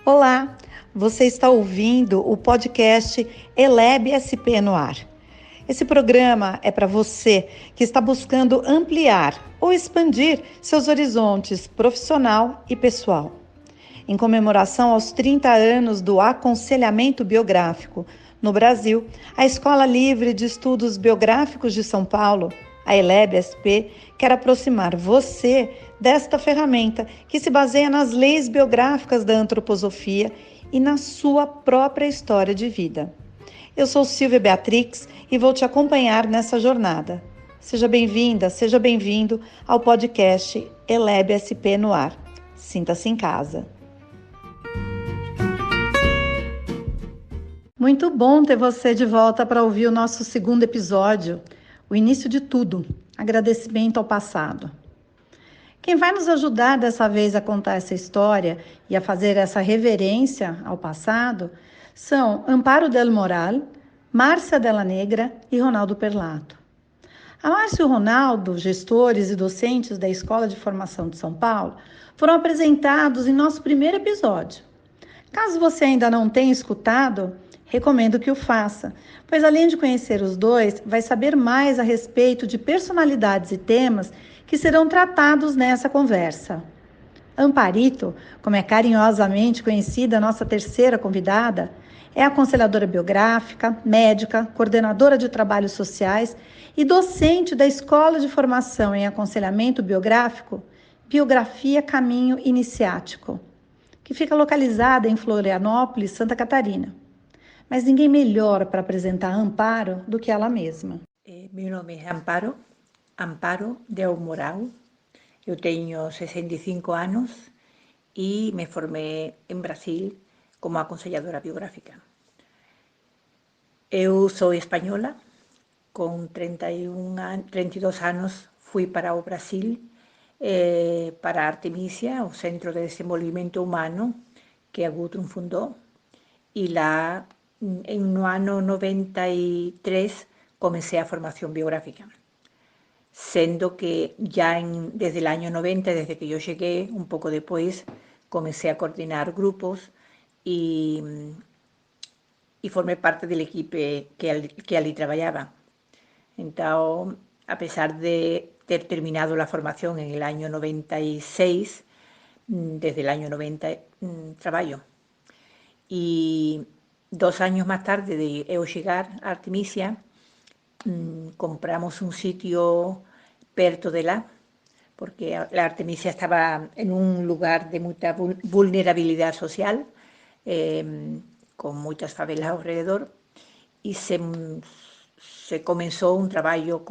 Olá, você está ouvindo o podcast Eleb SP no ar. Esse programa é para você que está buscando ampliar ou expandir seus horizontes profissional e pessoal. Em comemoração aos 30 anos do aconselhamento biográfico no Brasil, a Escola Livre de Estudos Biográficos de São Paulo, a Eleb SP, quer aproximar você desta ferramenta que se baseia nas leis biográficas da antroposofia e na sua própria história de vida. Eu sou Silvia Beatrix e vou te acompanhar nessa jornada. Seja bem-vinda, seja bem-vindo ao podcast Eleb SP no ar. Sinta-se em casa. Muito bom ter você de volta para ouvir o nosso segundo episódio, o início de tudo, agradecimento ao passado. Quem vai nos ajudar dessa vez a contar essa história e a fazer essa reverência ao passado são Amparo del Moral, Márcia Della Negra e Ronaldo Perlato. A Márcia e o Ronaldo, gestores e docentes da Escola de Formação de São Paulo, foram apresentados em nosso primeiro episódio. Caso você ainda não tenha escutado, recomendo que o faça, pois além de conhecer os dois, vai saber mais a respeito de personalidades e temas que serão tratados nessa conversa. Amparito, como é carinhosamente conhecida a nossa terceira convidada, é aconselhadora biográfica, médica, coordenadora de trabalhos sociais e docente da Escola de Formação em Aconselhamento Biográfico, Biografia Caminho Iniciático, que fica localizada em Florianópolis, Santa Catarina. Mas ninguém melhor para apresentar Amparo do que ela mesma. Meu nome é Amparo del Moral. Eu tenho 65 anos e me formei em Brasil como aconselhadora biográfica. Eu sou espanhola, com 32 anos fui para o Brasil, para a Artemisia, o Centro de Desenvolvimento Humano, que a Gudrun fundou, e lá, no ano 93, comecei a formación biográfica, siendo que ya desde el año 90, desde que yo llegué, un poco después, comencé a coordinar grupos y formé parte del equipo que allí trabajaba. Entonces, a pesar de ter terminado la formación en el año 96, desde el año 90 trabajo. Y 2 años más tarde de eu llegar a Artemisia, compramos un sitio perto de lá, porque la Artemisia estaba en un lugar de mucha vulnerabilidad social, con muchas favelas alrededor, y se comenzó un trabajo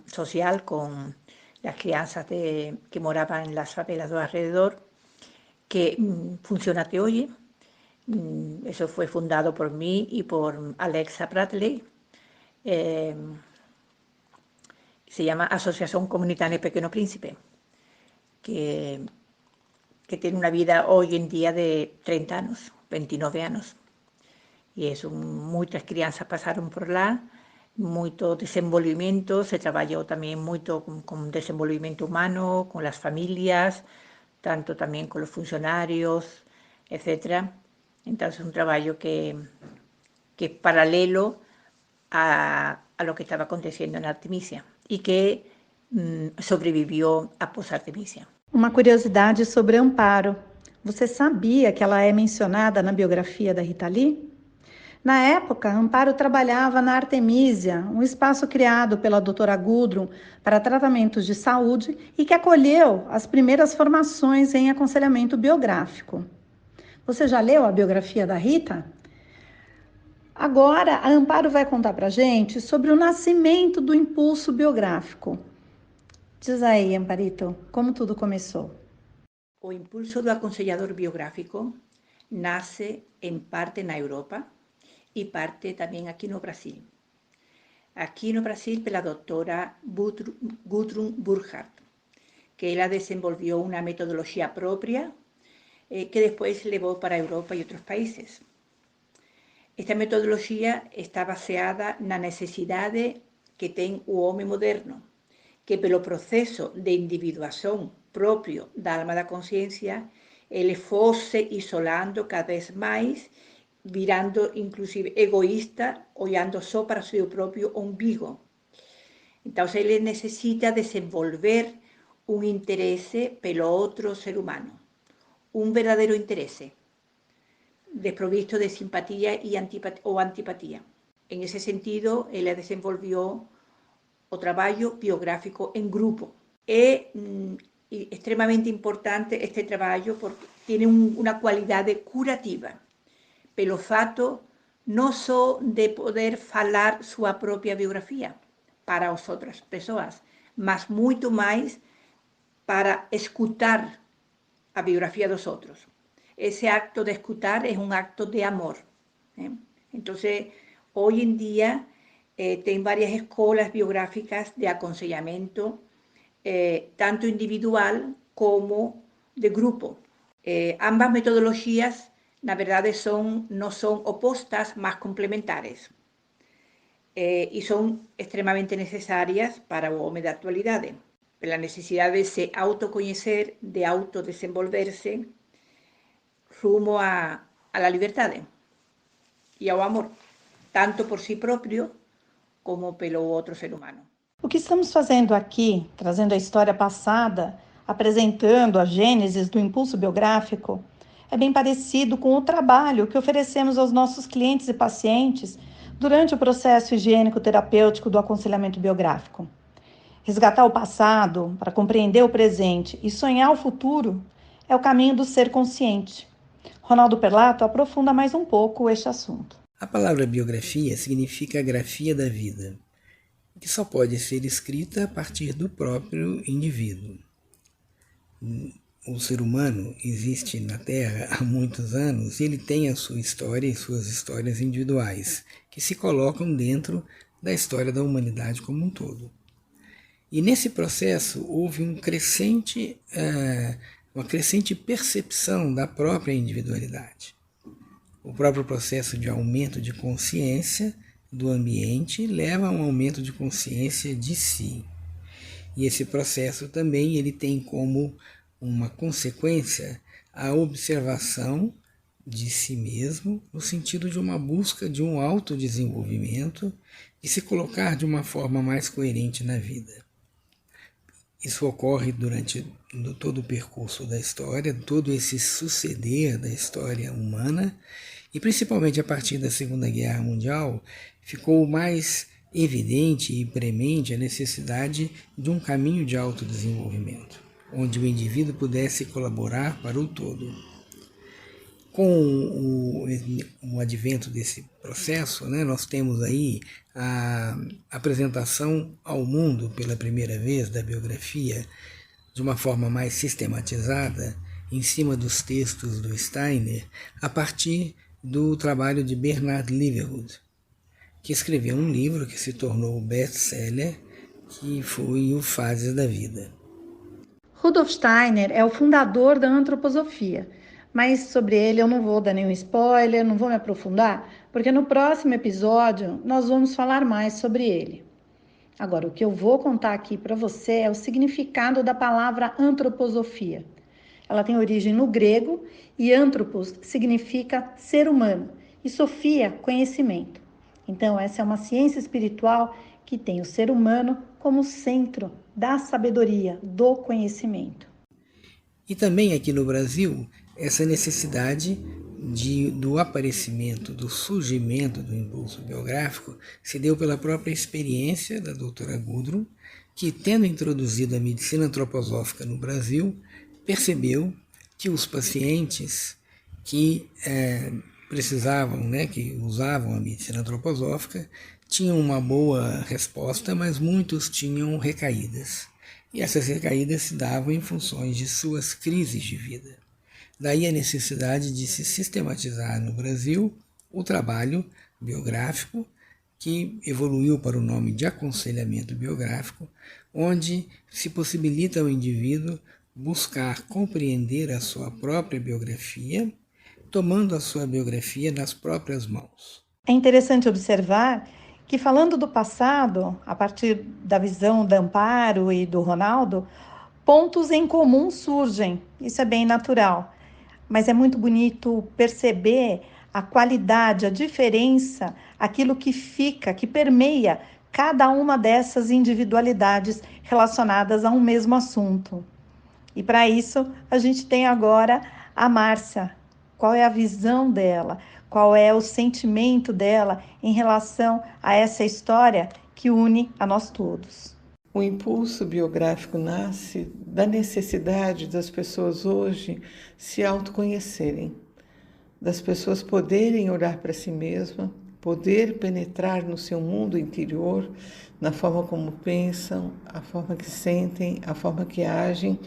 social con las crianzas que moraban en las favelas de alrededor, que funciona hasta hoy. Eso fue fundado por mí y por Alexa Bradley. Se llama Asociación Comunitaria Pequeño Príncipe, que tiene una vida hoy en día de 30 años, 29 años. Y muchas crianzas pasaron por lá, mucho desenvolvimiento, se trabajó también mucho con desenvolvimiento humano, con las familias, tanto también con los funcionarios, etc. Entonces es un trabajo que es paralelo a lo que estaba aconteciendo en Artemisia e que sobreviveu após Artemisia. Uma curiosidade sobre Amparo. Você sabia que ela é mencionada na biografia da Rita Lee? Na época, Amparo trabalhava na Artemisia, um espaço criado pela doutora Gudrun para tratamentos de saúde e que acolheu as primeiras formações em aconselhamento biográfico. Você já leu a biografia da Rita? Agora, a Amparo vai contar para a gente sobre o nascimento do impulso biográfico. Diz aí, Amparito, como tudo começou? O impulso do aconselhador biográfico nasce em parte na Europa e parte também aqui no Brasil. Aqui no Brasil, pela doutora Gudrun Burkhardt, que ela desenvolveu uma metodologia própria que depois levou para a Europa e outros países. Esta metodologia está baseada na necessidade que tem o homem moderno, que pelo proceso de individuación propio da alma da consciencia ele fosse isolando cada vez mais, virando inclusive egoísta, olhando só para seu próprio umbigo. Então, ele necessita desenvolver um interesse pelo outro ser humano, um verdadeiro interesse, desprovisto de simpatia ou antipatia. En ese sentido, ele desenvolveu o trabalho biográfico em grupo. É extremamente importante este trabalho porque tem uma qualidade curativa, pelo fato não só de poder falar sua própria biografia para as outras pessoas, mas muito mais para escutar a biografia dos outros. Esse acto de escutar é um acto de amor. Então, hoje em dia, tem várias escolas biográficas de aconselhamento, tanto individual como de grupo. Ambas metodologias, na verdade, não são opostas, mas complementares. E são extremamente necessárias para o homem da atualidade, pela necessidade de se autoconhecer, de autodesenvolver-se rumo à liberdade e ao amor, tanto por si próprio como pelo outro ser humano. O que estamos fazendo aqui, trazendo a história passada, apresentando a gênese do impulso biográfico, é bem parecido com o trabalho que oferecemos aos nossos clientes e pacientes durante o processo higiênico-terapêutico do aconselhamento biográfico. Resgatar o passado para compreender o presente e sonhar o futuro é o caminho do ser consciente. Ronaldo Perlato aprofunda mais um pouco este assunto. A palavra biografia significa grafia da vida, que só pode ser escrita a partir do próprio indivíduo. O ser humano existe na Terra há muitos anos e ele tem a sua história e suas histórias individuais, que se colocam dentro da história da humanidade como um todo. E nesse processo houve uma crescente percepção da própria individualidade. O próprio processo de aumento de consciência do ambiente leva a um aumento de consciência de si. E esse processo também ele tem como uma consequência a observação de si mesmo, no sentido de uma busca de um autodesenvolvimento e se colocar de uma forma mais coerente na vida. Isso ocorre durante todo o percurso da história, todo esse suceder da história humana, e principalmente a partir da Segunda Guerra Mundial, ficou mais evidente e premente a necessidade de um caminho de autodesenvolvimento, onde o indivíduo pudesse colaborar para o todo. Com o advento desse processo, nós temos aí a apresentação ao mundo pela primeira vez da biografia de uma forma mais sistematizada, em cima dos textos do Steiner, a partir do trabalho de Bernard Leavenworth, que escreveu um livro que se tornou best-seller, que foi o Fases da Vida. Rudolf Steiner é o fundador da antroposofia, mas sobre ele eu não vou dar nenhum spoiler, não vou me aprofundar, porque no próximo episódio nós vamos falar mais sobre ele. Agora, o que eu vou contar aqui para você é o significado da palavra antroposofia. Ela tem origem no grego e antropos significa ser humano e sofia, conhecimento. Então, essa é uma ciência espiritual que tem o ser humano como centro da sabedoria, do conhecimento. E também aqui no Brasil, essa necessidade do aparecimento, do surgimento do impulso biográfico se deu pela própria experiência da doutora Gudrun, que, tendo introduzido a medicina antroposófica no Brasil, percebeu que os pacientes que precisavam, que usavam a medicina antroposófica, tinham uma boa resposta, mas muitos tinham recaídas. E essas recaídas se davam em funções de suas crises de vida. Daí a necessidade de se sistematizar no Brasil o trabalho biográfico, que evoluiu para o nome de aconselhamento biográfico, onde se possibilita ao indivíduo buscar compreender a sua própria biografia, tomando a sua biografia nas próprias mãos. É interessante observar que, falando do passado, a partir da visão da Amparo e do Ronaldo, pontos em comum surgem. Isso é bem natural. mas é muito bonito perceber a qualidade, a diferença, aquilo que fica, que permeia cada uma dessas individualidades relacionadas a um mesmo assunto. E para isso, a gente tem agora a Márcia. Qual é a visão dela? Qual é o sentimento dela em relação a essa história que une a nós todos? O impulso biográfico nasce da necessidade das pessoas hoje se autoconhecerem, das pessoas poderem olhar para si mesmas, poder penetrar no seu mundo interior, na forma como pensam, a forma que sentem, a forma que agem,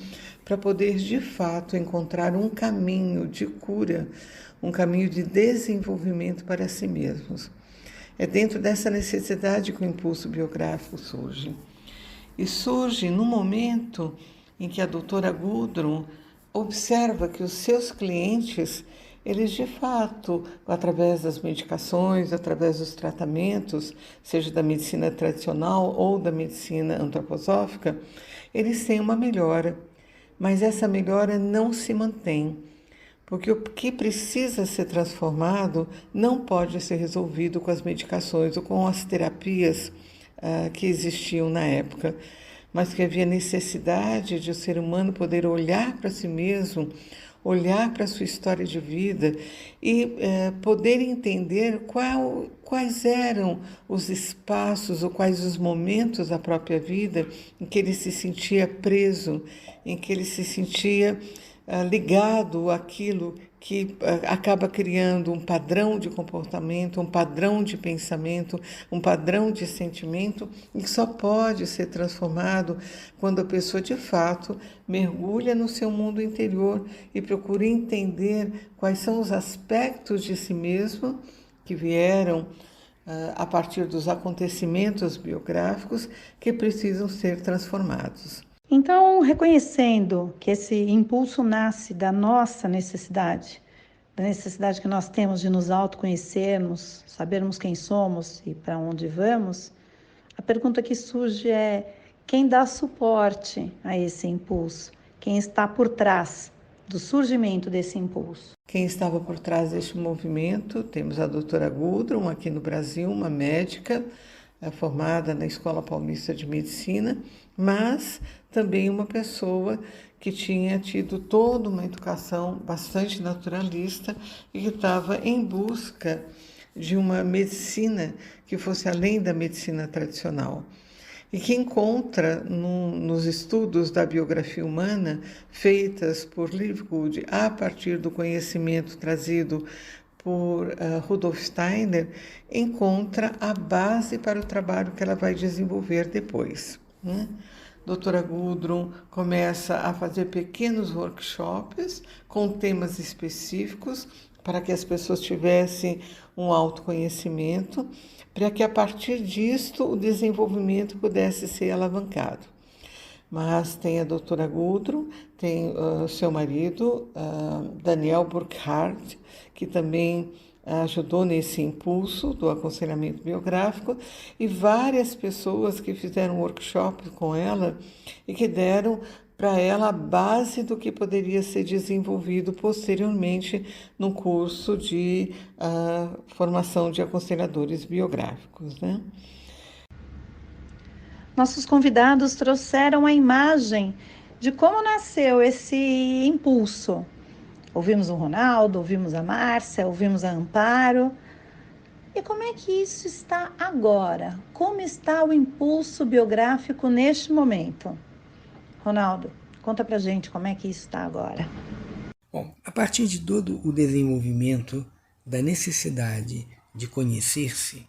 para poder de fato encontrar um caminho de cura, um caminho de desenvolvimento para si mesmos. É dentro dessa necessidade que o impulso biográfico surge. E surge no momento em que a doutora Gudrun observa que os seus clientes, eles de fato, através das medicações, através dos tratamentos, seja da medicina tradicional ou da medicina antroposófica, eles têm uma melhora. Mas essa melhora não se mantém, porque o que precisa ser transformado não pode ser resolvido com as medicações ou com as terapias que existiam na época, mas que havia necessidade de o ser humano poder olhar para si mesmo, olhar para a sua história de vida e poder entender quais eram os espaços ou quais os momentos da própria vida em que ele se sentia preso, em que ele se sentia ligado àquilo que acaba criando um padrão de comportamento, um padrão de pensamento, um padrão de sentimento, e que só pode ser transformado quando a pessoa de fato mergulha no seu mundo interior e procura entender quais são os aspectos de si mesmo que vieram a partir dos acontecimentos biográficos que precisam ser transformados. Então, reconhecendo que esse impulso nasce da nossa necessidade, da necessidade que nós temos de nos autoconhecermos, sabermos quem somos e para onde vamos, a pergunta que surge é: quem dá suporte a esse impulso? Quem está por trás do surgimento desse impulso? Quem estava por trás deste movimento? Temos a doutora Gudrun, aqui no Brasil, uma médica formada na Escola Paulista de Medicina, mas também uma pessoa que tinha tido toda uma educação bastante naturalista e que estava em busca de uma medicina que fosse além da medicina tradicional. E que encontra nos estudos da biografia humana, feitas por Liebig, a partir do conhecimento trazido por Rudolf Steiner, encontra a base para o trabalho que ela vai desenvolver depois, né? Doutora Gudrun começa a fazer pequenos workshops com temas específicos para que as pessoas tivessem um autoconhecimento, para que a partir disto o desenvolvimento pudesse ser alavancado. Mas tem a doutora Gudrun, tem seu marido, Daniel Burkhardt, que também ajudou nesse impulso do aconselhamento biográfico, e várias pessoas que fizeram workshop com ela e que deram para ela a base do que poderia ser desenvolvido posteriormente no curso de formação de aconselhadores biográficos, né? Nossos convidados trouxeram a imagem de como nasceu esse impulso. Ouvimos o Ronaldo, ouvimos a Márcia, ouvimos a Amparo. E como é que isso está agora? Como está o impulso biográfico neste momento? Ronaldo, conta pra gente como é que isso está agora. Bom, a partir de todo o desenvolvimento da necessidade de conhecer-se,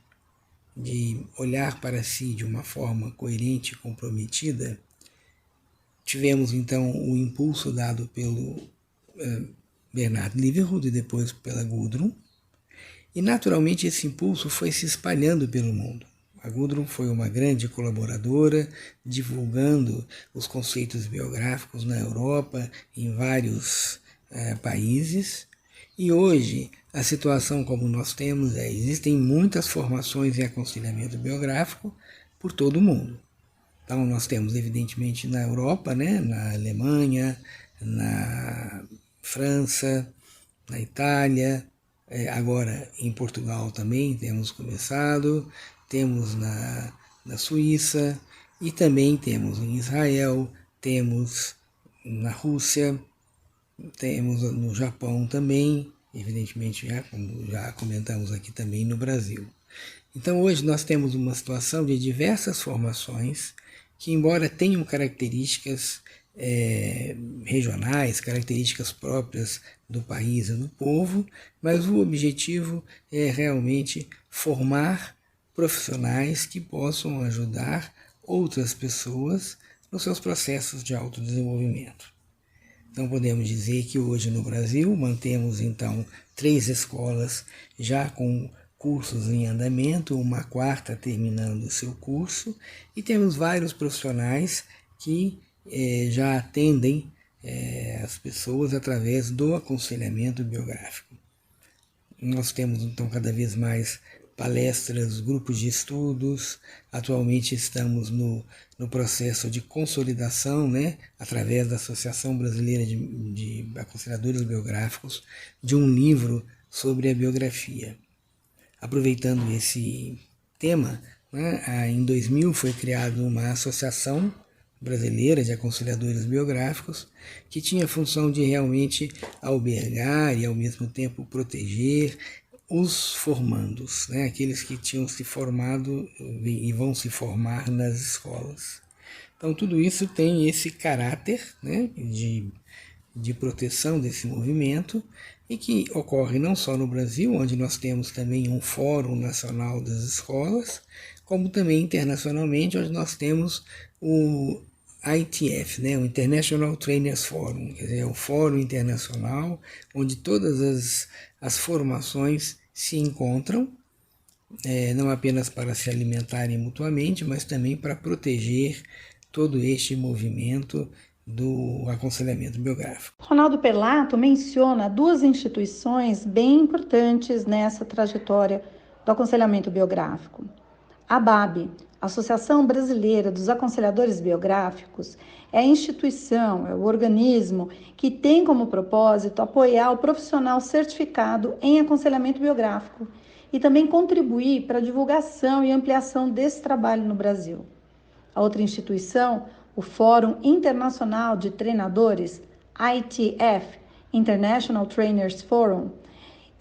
de olhar para si de uma forma coerente e comprometida, tivemos então o impulso dado pelo Bernard Liverhood e depois pela Gudrun, e naturalmente esse impulso foi se espalhando pelo mundo. A Gudrun foi uma grande colaboradora, divulgando os conceitos biográficos na Europa, em vários países, e hoje a situação como nós temos existem muitas formações em aconselhamento biográfico por todo o mundo. Então nós temos evidentemente na Europa, né, na Alemanha, na França, na Itália, agora em Portugal também temos começado, temos na Suíça e também temos em Israel, temos na Rússia, temos no Japão também, evidentemente, como já comentamos aqui também no Brasil. Então hoje nós temos uma situação de diversas formações que, embora tenham características regionais, características próprias do país e do povo, mas o objetivo é realmente formar profissionais que possam ajudar outras pessoas nos seus processos de autodesenvolvimento. Então podemos dizer que hoje no Brasil mantemos então 3 escolas já com cursos em andamento, uma 4ª terminando o seu curso, e temos vários profissionais que já atendem as pessoas através do aconselhamento biográfico. Nós temos então cada vez mais palestras, grupos de estudos. Atualmente estamos no processo de consolidação, através da Associação Brasileira de Aconselhadores Biográficos, de um livro sobre a biografia. Aproveitando esse tema, em 2000 foi criada uma associação brasileira de aconselhadores biográficos que tinha a função de realmente albergar e ao mesmo tempo proteger os formandos, aqueles que tinham se formado e vão se formar nas escolas. Então tudo isso tem esse caráter de proteção desse movimento, e que ocorre não só no Brasil, onde nós temos também um Fórum Nacional das Escolas, como também internacionalmente, onde nós temos o ITF, o International Trainers Forum, quer dizer, o Fórum Internacional, onde todas as formações se encontram, não apenas para se alimentarem mutuamente, mas também para proteger todo este movimento do aconselhamento biográfico. Ronaldo Pelato menciona 2 instituições bem importantes nessa trajetória do aconselhamento biográfico. A ABAB, Associação Brasileira dos Aconselhadores Biográficos, é a instituição, é o organismo que tem como propósito apoiar o profissional certificado em aconselhamento biográfico e também contribuir para a divulgação e ampliação desse trabalho no Brasil. A outra instituição, o Fórum Internacional de Treinadores, ITF, International Trainers Forum,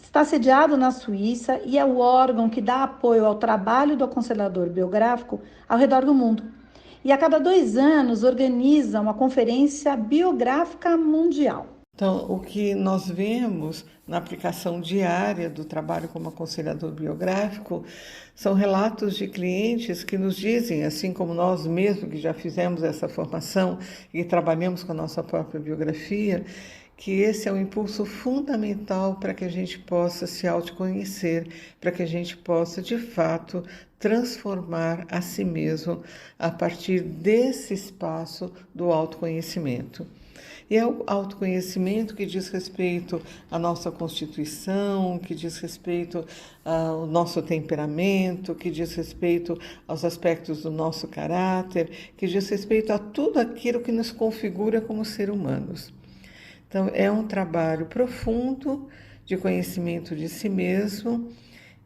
está sediado na Suíça e é o órgão que dá apoio ao trabalho do aconselhador biográfico ao redor do mundo. E a cada 2 anos organiza uma conferência biográfica mundial. Então, o que nós vemos na aplicação diária do trabalho como aconselhador biográfico são relatos de clientes que nos dizem, assim como nós mesmos que já fizemos essa formação e trabalhamos com a nossa própria biografia, que esse é um impulso fundamental para que a gente possa se autoconhecer, para que a gente possa, de fato, transformar a si mesmo a partir desse espaço do autoconhecimento. E é o autoconhecimento que diz respeito à nossa constituição, que diz respeito ao nosso temperamento, que diz respeito aos aspectos do nosso caráter, que diz respeito a tudo aquilo que nos configura como seres humanos. Então, é um trabalho profundo de conhecimento de si mesmo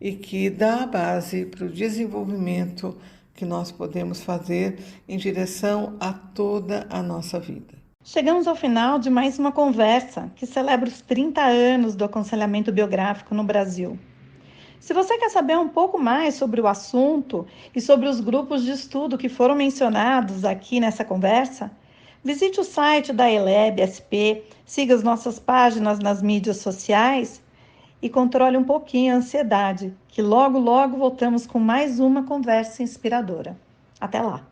e que dá a base para o desenvolvimento que nós podemos fazer em direção a toda a nossa vida. Chegamos ao final de mais uma conversa que celebra os 30 anos do aconselhamento biográfico no Brasil. Se você quer saber um pouco mais sobre o assunto e sobre os grupos de estudo que foram mencionados aqui nessa conversa, visite o site da ELEB SP, siga as nossas páginas nas mídias sociais e controle um pouquinho a ansiedade, que logo voltamos com mais uma conversa inspiradora. Até lá!